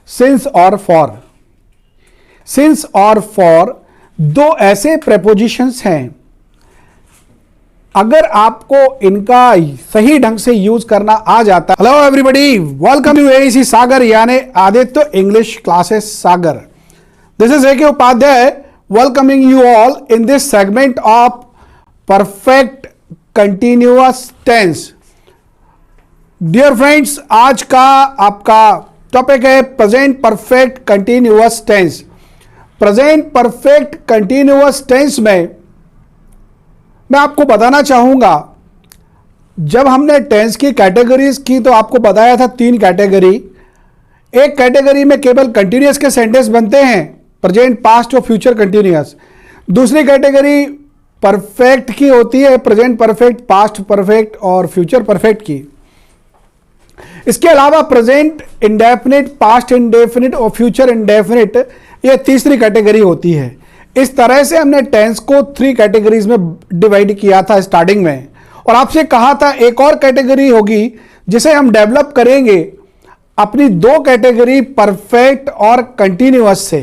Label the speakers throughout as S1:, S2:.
S1: Since और for. Since और for दो ऐसे प्रेपोजिशंस हैं, अगर आपको इनका सही ढंग से यूज करना आ जाता। Hello everybody, welcome to AC Sagar यानी Aditya English classes Sagar. This is A K Upadhyay welcoming you all in this segment of perfect continuous tense. Dear friends, आज का आपका टॉपिक है present perfect continuous tense. Present perfect continuous tense में मैं आपको बताना चाहूंगा, जब हमने टेंस की कैटेगरीज की तो आपको बताया था तीन कैटेगरी। एक कैटेगरी में केवल कंटिन्यूअस के सेंटेंस बनते हैं, प्रेजेंट, पास्ट और फ्यूचर कंटिन्यूअस। दूसरी कैटेगरी परफेक्ट की होती है, प्रेजेंट परफेक्ट, पास्ट परफेक्ट और फ्यूचर परफेक्ट की। इसके अलावा प्रेजेंट इंडेफिनिट, पास्ट इंडेफिनिट और फ्यूचर इंडेफिनिट, ये तीसरी कैटेगरी होती है। इस तरह से हमने टेंस को थ्री कैटेगरीज में डिवाइड किया था स्टार्टिंग में, और आपसे कहा था एक और कैटेगरी होगी जिसे हम डेवलप करेंगे अपनी दो कैटेगरी परफेक्ट और कंटिन्यूअस से,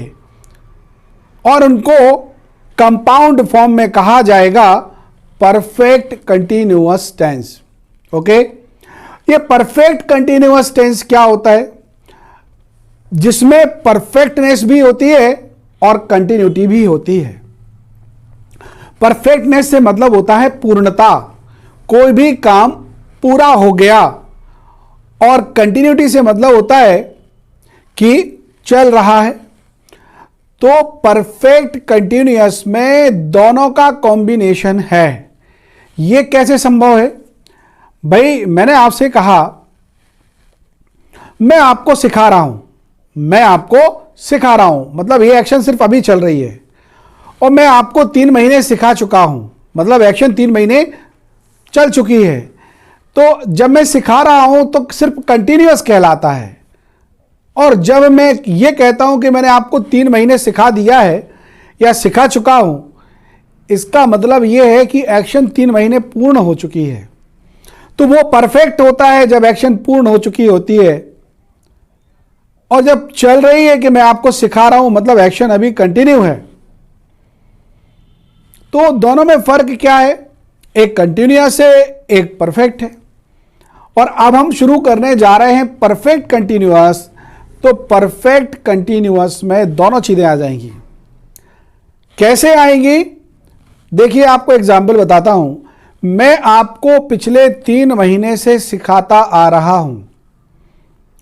S1: और उनको कंपाउंड फॉर्म में कहा जाएगा परफेक्ट कंटिन्यूअस टेंस। ओके, ये परफेक्ट कंटिन्यूअस टेंस क्या होता है? जिसमें परफेक्टनेस भी होती है और कंटिन्यूटी भी होती है। परफेक्टनेस से मतलब होता है पूर्णता, कोई भी काम पूरा हो गया, और कंटिन्यूटी से मतलब होता है कि चल रहा है। तो परफेक्ट कंटिन्यूअस में दोनों का कॉम्बिनेशन है। यह कैसे संभव है? भाई, मैंने आपसे कहा मैं आपको सिखा रहा हूं, मैं आपको सिखा रहा हूं, मतलब ये एक्शन सिर्फ अभी चल रही है, और मैं आपको 3 महीने सिखा चुका हूं, मतलब एक्शन 3 महीने चल चुकी है। तो जब मैं सिखा रहा हूं तो सिर्फ कंटिन्यूअस कहलाता है, और जब मैं ये कहता हूं कि मैंने आपको 3 महीने सिखा दिया है या सिखा चुका हूं, इसका मतलब यह है कि एक्शन 3 महीने पूर्ण हो चुकी है। तो वो परफेक्ट होता है जब एक्शन पूर्ण हो चुकी होती है, और जब चल रही है कि मैं आपको सिखा रहा हूं मतलब एक्शन अभी कंटिन्यू है। तो दोनों में फर्क क्या है? एक कंटिन्यूअस है, एक परफेक्ट है। और अब हम शुरू करने जा रहे हैं परफेक्ट कंटिन्यूअस। तो परफेक्ट कंटिन्यूअस में दोनों चीजें आ जाएंगी। कैसे आएंगी? देखिए, आपको एग्जाम्पल बताता हूं। मैं आपको पिछले 3 महीने से सिखाता आ रहा हूं,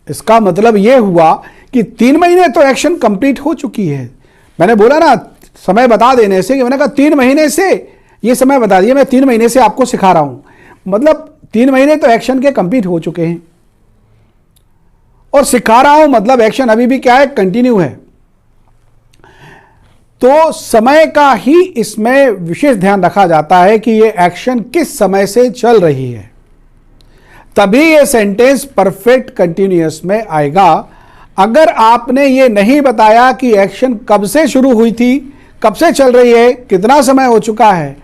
S1: इसका मतलब यह हुआ कि 3 महीने तो एक्शन कंप्लीट हो चुकी है। मैंने बोला ना समय बता देने से, कि मैंने कहा 3 महीने से, यह समय बता दिया, मैं 3 महीने से आपको सिखा रहा हूं, मतलब 3 महीने तो एक्शन के कंप्लीट हो चुके हैं, और सिखा रहा हूं मतलब एक्शन अभी भी क्या है? कंटिन्यू है। तो समय का ही इसमें विशेष ध्यान रखा जाता है कि यह एक्शन किस समय से चल रही है, तभी यह सेंटेंस परफेक्ट कंटिन्यूअस में आएगा। अगर आपने यह नहीं बताया कि एक्शन कब से शुरू हुई थी, कब से चल रही है, कितना समय हो चुका है,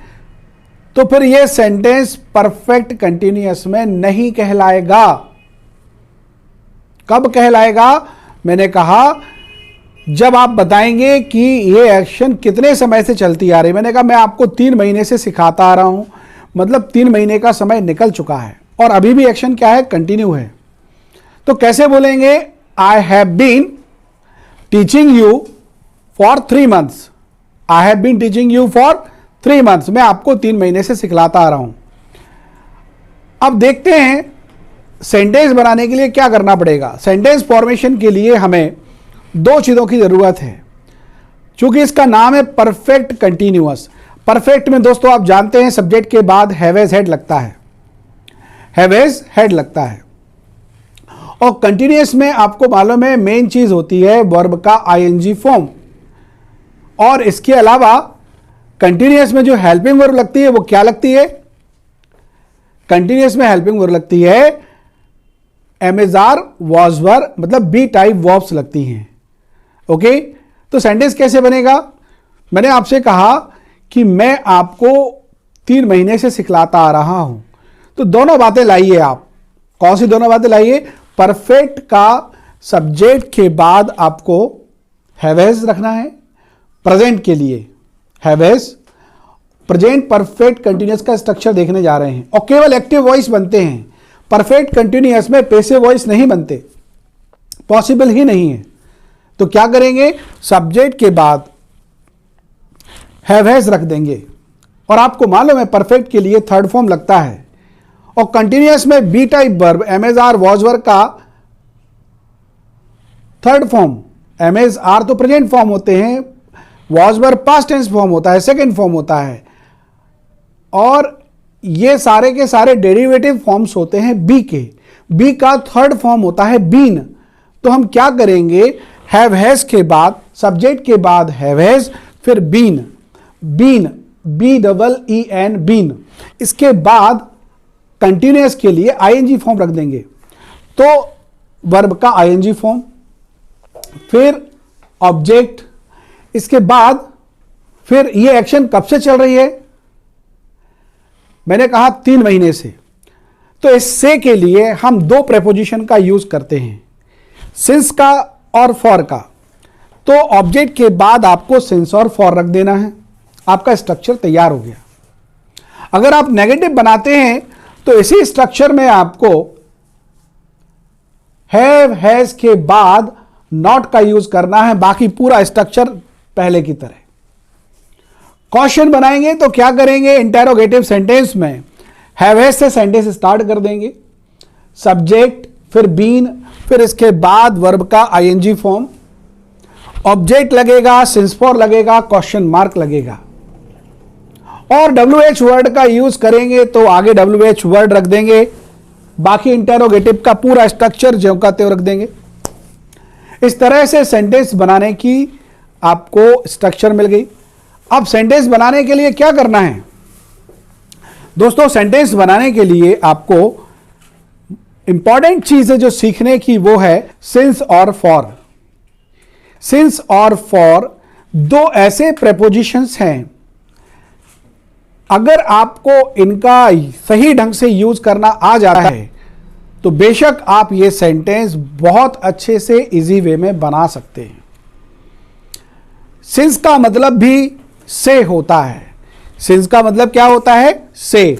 S1: तो फिर यह सेंटेंस परफेक्ट कंटिन्यूअस में नहीं कहलाएगा। कब कहलाएगा? मैंने कहा जब आप बताएंगे कि यह एक्शन कितने समय से चलती आ रही। मैंने कहा मैं आपको 3 महीने से सिखाता आ रहा हूं, मतलब 3 महीने का समय निकल चुका है और अभी भी एक्शन क्या है? कंटिन्यू है। तो कैसे बोलेंगे? I have been teaching you for 3 months. I have been teaching you for 3 months. मैं आपको 3 महीने से सिखलाता आ रहा हूं। अब देखते हैं सेंटेंस बनाने के लिए क्या करना पड़ेगा। सेंटेंस फॉर्मेशन के लिए हमें 2 चीजों की जरूरत है। चूंकि इसका नाम है परफेक्ट कंटिन्यूअस। परफेक्ट में दोस्तों आप जानते हैं सब्जेक्ट के बाद हैव एज हेड लगता है, हैव एज हेड लगता है। और कंटिन्यूअस में आपको मालूम है मेन चीज होती है वर्ब का आईएनजी फॉर्म। और इसके अलावा कंटिन्यूअस में जो हेल्पिंग वर्ब लगती है वो क्या लगती है? कंटिन्यूअस में हेल्पिंग वर्ब लगती है एमएसआर, वॉज वर, मतलब बी टाइप वर्ब्स लगती हैं। ओके, तो सेंटेंस कैसे बनेगा? मैंने आपसे कहा कि मैं आपको 3 महीने से सिखलाता आ रहा हूं, तो दोनों बातें लाइए आप। कौन सी दोनों बातें लाइए? परफेक्ट का सब्जेक्ट के बाद आपको हैव हैज रखना है। प्रेजेंट के लिए have has, present perfect continuous का स्ट्रक्चर देखने जा रहे हैं और केवल एक्टिव वॉइस बनते हैं। परफेक्ट कंटिन्यूअस में पैसिव वॉइस नहीं बनते, पॉसिबल ही नहीं है। तो क्या करेंगे, सब्जेक्ट के बाद हैव हैज रख देंगे। और आपको मालूम है परफेक्ट के लिए थर्ड फॉर्म लगता है और कंटिन्यूअस में be type verb am is are was verb का थर्ड फॉर्म। एमएसआर तो प्रेजेंट फॉर्म होते हैं, was verb past tense form होता है, सेकंड फॉर्म होता है, और ये सारे के सारे डेरिवेटिव फॉर्म्स होते हैं बी के। बी का थर्ड फॉर्म होता है बीन। तो हम क्या करेंगे, हैव हैज के बाद, सब्जेक्ट के बाद हैव हैज, फिर बीन, बीन BEEN बीन, इसके बाद कंटिन्यूअस के लिए आईएनजी फॉर्म रख देंगे, तो वर्ब का आईएनजी फॉर्म, फिर ऑब्जेक्ट, इसके बाद फिर ये एक्शन कब से चल रही है, मैंने कहा 3 महीने से। तो इस से के लिए हम 2 प्रेपोजिशन का यूज करते हैं, सिंस का और फॉर का। तो ऑब्जेक्ट के बाद आपको सिंस और फॉर रख देना है, आपका स्ट्रक्चर तैयार हो गया। अगर आप नेगेटिव बनाते हैं तो इसी स्ट्रक्चर में आपको हैव हैज के बाद नॉट का यूज करना है, बाकी पूरा स्ट्रक्चर पहले की तरह। क्वेश्चन बनाएंगे तो क्या करेंगे, इंटेरोगेटिव सेंटेंस में हैव हैज से सेंटेंस स्टार्ट कर देंगे, सब्जेक्ट, फिर बीन, फिर इसके बाद वर्ब का आईएनजी फॉर्म, ऑब्जेक्ट लगेगा, सिंस फॉर लगेगा, क्वेश्चन मार्क लगेगा। और WH वर्ड का यूज करेंगे तो आगे WH वर्ड रख देंगे, बाकी इंटेरोगेटिव का पूरा स्ट्रक्चर ज्यों का त्यों रख देंगे। इस तरह से सेंटेंस बनाने की आपको स्ट्रक्चर मिल गई। अब सेंटेंस बनाने के लिए क्या करना है दोस्तों, सेंटेंस बनाने के लिए आपको इंपॉर्टेंट चीज है जो सीखने की, वो है सिंस और फॉर। सिंस और फॉर 2 ऐसे प्रेपोजिशंस हैं, अगर आपको इनका सही ढंग से यूज करना आ जाता है तो बेशक आप ये सेंटेंस बहुत अच्छे से इजी वे में बना सकते हैं। सिंस का मतलब भी से होता है, सिंस का मतलब क्या होता है, से,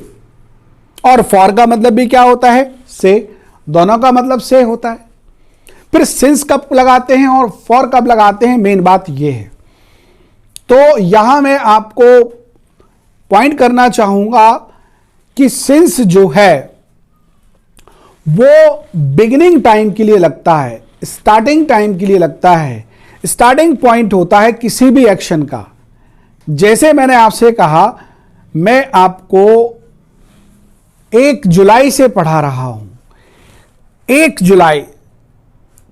S1: और फॉर का मतलब भी क्या होता है, से, दोनों का मतलब से होता है। फिर सिंस कब लगाते हैं और फॉर कब लगाते हैं, मेन बात यह है। तो यहां मैं आपको पॉइंट करना चाहूंगा कि सिंस जो है वो बिगिनिंग टाइम के लिए लगता है, स्टार्टिंग टाइम के लिए लगता है, स्टार्टिंग पॉइंट होता है किसी भी एक्शन का। जैसे मैंने आपसे कहा, मैं आपको 1 जुलाई से पढ़ा रहा हूं, 1 जुलाई,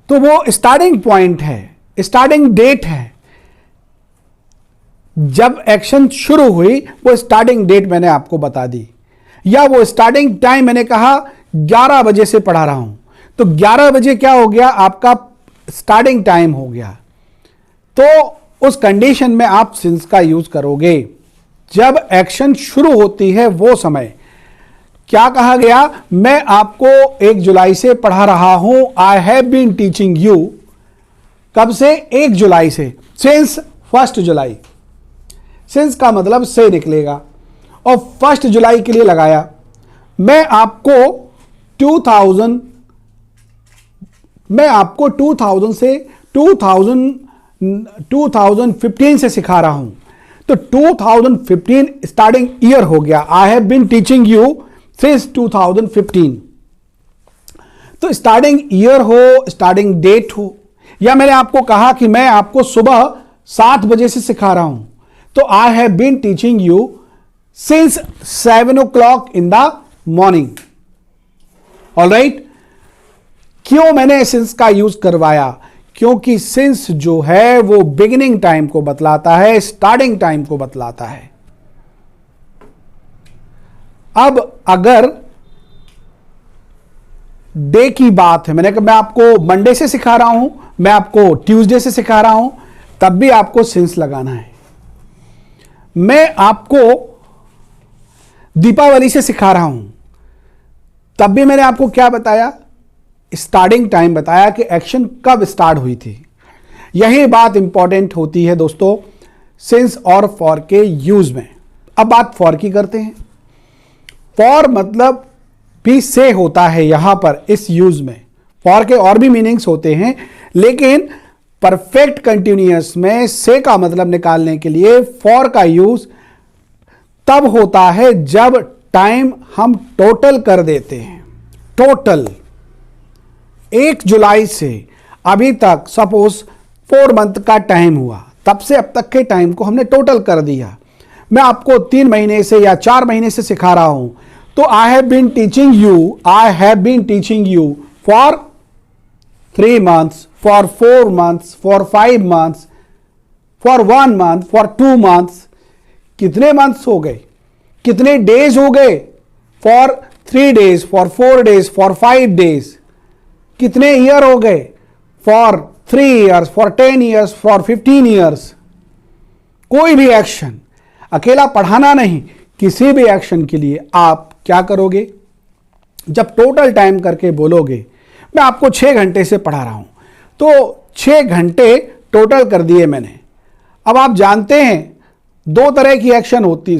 S1: तो वो स्टार्टिंग पॉइंट है, स्टार्टिंग डेट है। जब एक्शन शुरू हुई वो स्टार्टिंग डेट मैंने आपको बता दी, या वो स्टार्टिंग टाइम मैंने कहा 11 बजे से पढ़ा रहा हूं, तो 11 बजे क्या हो गया, आपका स्टार्टिंग टाइम हो गया। तो उस कंडीशन में आप सिंस का यूज करोगे जब एक्शन शुरू होती है वो समय। क्या कहा गया, मैं आपको 1 जुलाई से पढ़ा रहा हूं, I have been teaching you. कब से, 1 जुलाई से, सिंस 1 जुलाई। सिंस का मतलब से निकलेगा और 1 जुलाई के लिए लगाया। मैं आपको 2000 से 2015 से सिखा रहा हूं, तो 2015 स्टार्टिंग ईयर हो गया। I have been teaching you since 2015। तो स्टार्टिंग ईयर हो, स्टार्टिंग डेट हो, या मैंने आपको कहा कि मैं आपको सुबह 7 बजे से सिखा रहा हूं, तो I have been teaching you since 7 o'clock in the morning. Alright, क्यों मैंने सिंस का यूज करवाया, क्योंकि सिंस जो है वो बिगिनिंग टाइम को बतलाता है, स्टार्टिंग टाइम को बतलाता है। अब अगर डे की बात है, मैं आपको मंडे से सिखा रहा हूं, मैं आपको ट्यूसडे से सिखा रहा हूं, तब भी आपको सिंस लगाना है। मैं आपको दीपावली से सिखा रहा हूं, तब भी मैंने आपको क्या बताया, स्टार्टिंग टाइम बताया कि एक्शन कब स्टार्ट हुई थी। यही बात इंपॉर्टेंट होती है दोस्तों सिंस और फॉर के यूज में। अब बात फॉर की करते हैं। फॉर मतलब भी से होता है यहां पर इस यूज में। फॉर के और भी मीनिंग्स होते हैं, लेकिन परफेक्ट कंटिन्यूअस में से का मतलब निकालने के लिए फॉर का यूज तब होता है जब टाइम हम टोटल कर देते हैं। टोटल 1 जुलाई से अभी तक सपोज 4 मंथ का टाइम हुआ, तब से अब तक के टाइम को हमने टोटल कर दिया। मैं आपको 3 महीने से या 4 महीने से सिखा रहा हूं, तो I have been teaching you for 3 months, for 4 months, for 5 months, for 1 month, for 2 months। कितने मंथ्स हो गए, कितने डेज हो गए? For 3 days, for 4 days, for 5 days। कितने ईयर हो गए? For 3 years, for 10 years, for 15 years। कोई भी एक्शन, अकेला पढ़ाना नहीं, किसी भी एक्शन के लिए आप क्या करोगे? जब टोटल टाइम करके बोलोगे, मैं आपको 6 घंटे से पढ़ा रहा हूं, तो 6 घंटे टोटल कर दिए मैंने। अब आप जानते हैं 2 तरह की एक्शन होती है,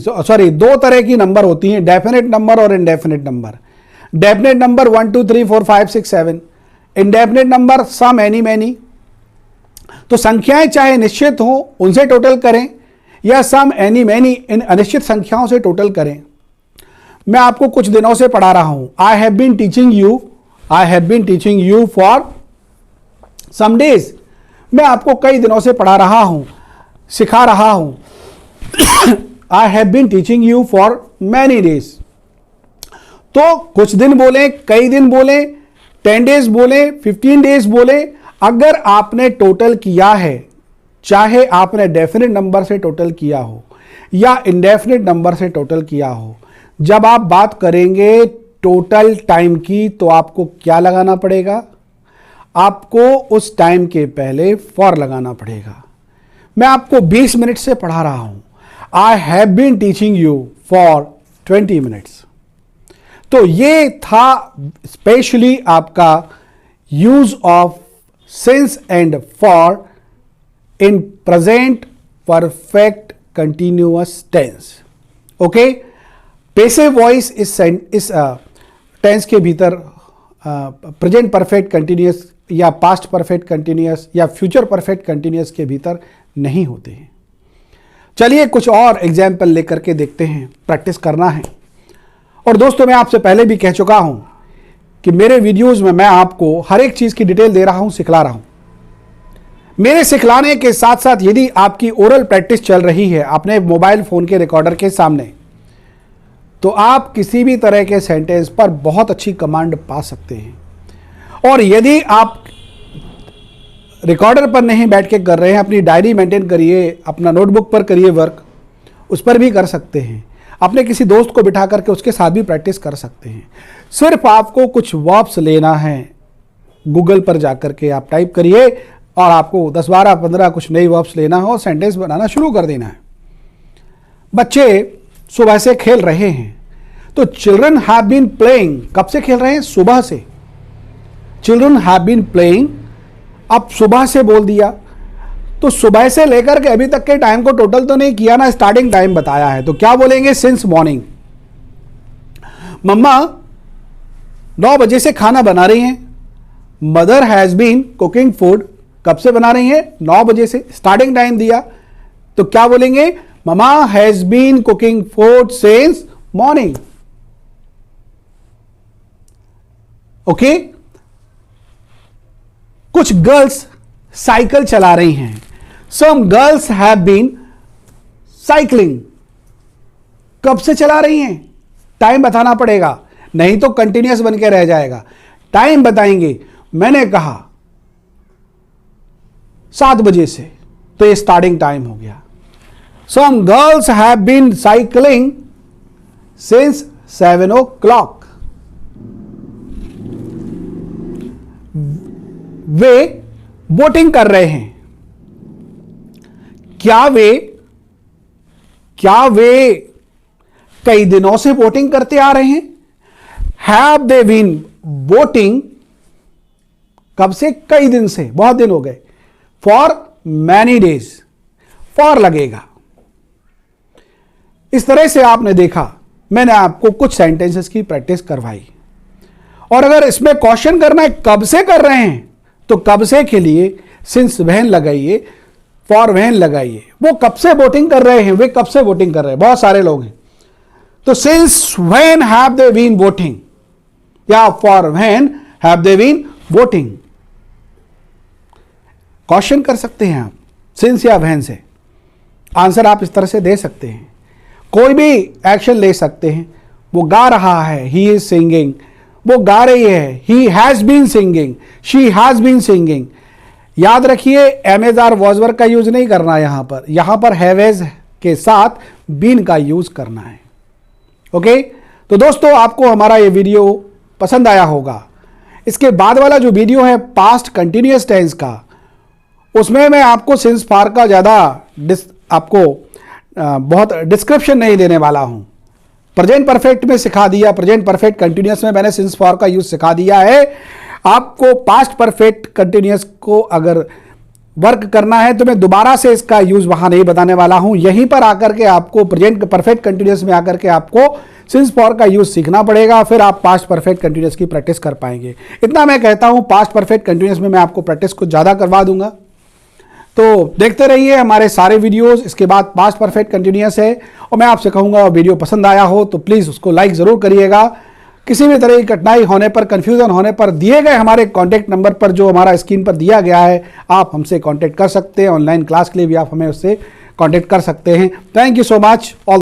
S1: 2 तरह की नंबर होती हैं, डेफिनेट नंबर और indefinite number. Definite number 1 2 3 4 5 6 7, indefinite number some any many. तो संख्याएं चाहे निश्चित हो उनसे टोटल करें या सम एनी मैनी इन अनिश्चित संख्याओं से टोटल करें। मैं आपको कुछ दिनों से पढ़ा रहा हूं। I have been teaching you for some days. मैं आपको कई दिनों से पढ़ा रहा हूं, सिखा रहा हूं। I have been teaching you for many days. तो कुछ दिन बोले, कई दिन बोले, 10 डेज बोले, 15 डेज बोले। अगर आपने टोटल किया है, चाहे आपने डेफिनेट नंबर से टोटल किया हो या इनडेफिनेट नंबर से टोटल किया हो, जब आप बात करेंगे टोटल टाइम की, तो आपको क्या लगाना पड़ेगा? आपको उस टाइम के पहले फॉर लगाना पड़ेगा। मैं आपको 20 मिनट से पढ़ा रहा हूं। I have been teaching you for 20 minutes. तो ये था स्पेशली आपका use of since and for in present perfect continuous tense. Okay, passive voice इस टेंस के भीतर प्रेजेंट परफेक्ट कंटिन्यूअस या पास्ट परफेक्ट कंटिन्यूअस या फ्यूचर परफेक्ट कंटिन्यूअस के भीतर नहीं होते हैं। चलिए कुछ और एग्जाम्पल लेकर के देखते हैं, प्रैक्टिस करना है। और दोस्तों, मैं आपसे पहले भी कह चुका हूं कि मेरे वीडियोस में मैं आपको हर एक चीज की डिटेल दे रहा हूं, सिखला रहा हूं। मेरे सिखलाने के साथ साथ यदि आपकी ओरल प्रैक्टिस चल रही है अपने मोबाइल फोन के रिकॉर्डर के सामने, तो आप किसी भी तरह के सेंटेंस पर बहुत अच्छी कमांड पा सकते हैं। और यदि आप रिकॉर्डर पर नहीं बैठ के कर रहे हैं, अपनी डायरी मेंटेन करिए, अपना नोटबुक पर करिए वर्क, उस पर भी कर सकते हैं। अपने किसी दोस्त को बिठा करके उसके साथ भी प्रैक्टिस कर सकते हैं। सिर्फ आपको कुछ वर्ब्स लेना है, गूगल पर जाकर के आप टाइप करिए और आपको 10 12 15 कुछ नई वर्ब्स लेना हो, सेंटेंस बनाना शुरू कर देना है। बच्चे सुबह से खेल रहे हैं, तो चिल्ड्रन हैव बीन प्लेइंग, कब से खेल रहे हैं? सुबह से। चिल्ड्रन हैव बीन प्लेइंग, अब सुबह से बोल दिया, तो सुबह से लेकर के अभी तक के टाइम को टोटल तो नहीं किया ना, स्टार्टिंग टाइम बताया है, तो क्या बोलेंगे? Since morning. मम्मा 9 बजे से खाना बना रही हैं। Mother has been cooking food, कब से बना रही हैं? 9 बजे से, स्टार्टिंग टाइम दिया, तो क्या बोलेंगे? Mama has been cooking food since morning. Okay, कुछ गर्ल्स साइकिल चला रही हैं। Some girls have been cycling, कब से चला रही हैं? टाइम बताना पड़ेगा, नहीं तो कंटिन्यूअस बन के रह जाएगा। टाइम बताएंगे। मैंने कहा 7 बजे से, तो ये स्टार्टिंग टाइम हो गया। Some girls have been cycling since 7 o'clock। वे बोटिंग कर रहे हैं। क्या वे कई दिनों से बोटिंग करते आ रहे हैं? हैव दे बीन बोटिंग कब से? कई दिन से, बहुत दिन हो गए। फॉर मैनी डेज, फॉर लगेगा। इस तरह से आपने देखा, मैंने आपको कुछ सेंटेंसेस की प्रैक्टिस करवाई। और अगर इसमें क्वेश्चन करना है कब से कर रहे हैं, तो कब से के लिए सिंस व्हेन लगाइए, फॉर व्हेन लगाइए। वो कब से वोटिंग कर रहे हैं, वे कब से वोटिंग कर रहे हैं, बहुत सारे लोग हैं। तो since when have they been voting, या for when have they been voting. Question कर सकते हैं आप सिंस या व्हेन से, आंसर आप इस तरह से दे सकते हैं। कोई भी एक्शन ले सकते हैं। वो गा रहा है, ही इज सिंगिंग, वो गा रही है, he has been singing, she has been singing. याद रखिए, एम आर वॉज वर का यूज नहीं करना यहां पर हैवेज के साथ बीन का यूज करना है। ओके, तो दोस्तों आपको हमारा ये वीडियो पसंद आया होगा। इसके बाद वाला जो वीडियो है पास्ट कंटिन्यूअस टेंस का, उसमें मैं आपको सिंस फॉर का ज़्यादा आपको बहुत डिस्क्रिप्शन नहीं देने वाला हूं। प्रेजेंट परफेक्ट में सिखा दिया, प्रेजेंट परफेक्ट कंटिन्यूअस में मैंने सिंस फॉर का यूज सिखा दिया है। आपको पास्ट परफेक्ट कंटिन्यूअस को अगर वर्क करना है तो मैं दोबारा से इसका यूज वहां नहीं बताने वाला हूं। यहीं पर आकर के आपको प्रेजेंट परफेक्ट कंटिन्यूअस में आकर के आपको सिंस फॉर का यूज सीखना पड़ेगा, फिर आप पास्ट परफेक्ट कंटिन्यूअस की प्रैक्टिस कर पाएंगे। इतना मैं कहता हूं, पास्ट परफेक्ट कंटिन्यूअस में मैं आपको प्रैक्टिस कुछ ज़्यादा करवा दूंगा। तो देखते रहिए हमारे सारे वीडियोस। इसके बाद पास्ट परफेक्ट कंटिन्यूअस है, और मैं आपसे कहूँगा वीडियो पसंद आया हो तो प्लीज़ उसको लाइक ज़रूर करिएगा। किसी भी तरह की कठिनाई होने पर, कन्फ्यूज़न होने पर, दिए गए हमारे कॉन्टैक्ट नंबर पर जो हमारा स्क्रीन पर दिया गया है, आप हमसे कॉन्टैक्ट कर सकते हैं। ऑनलाइन क्लास के लिए भी आप हमें उससे कॉन्टैक्ट कर सकते हैं। Thank you so much all.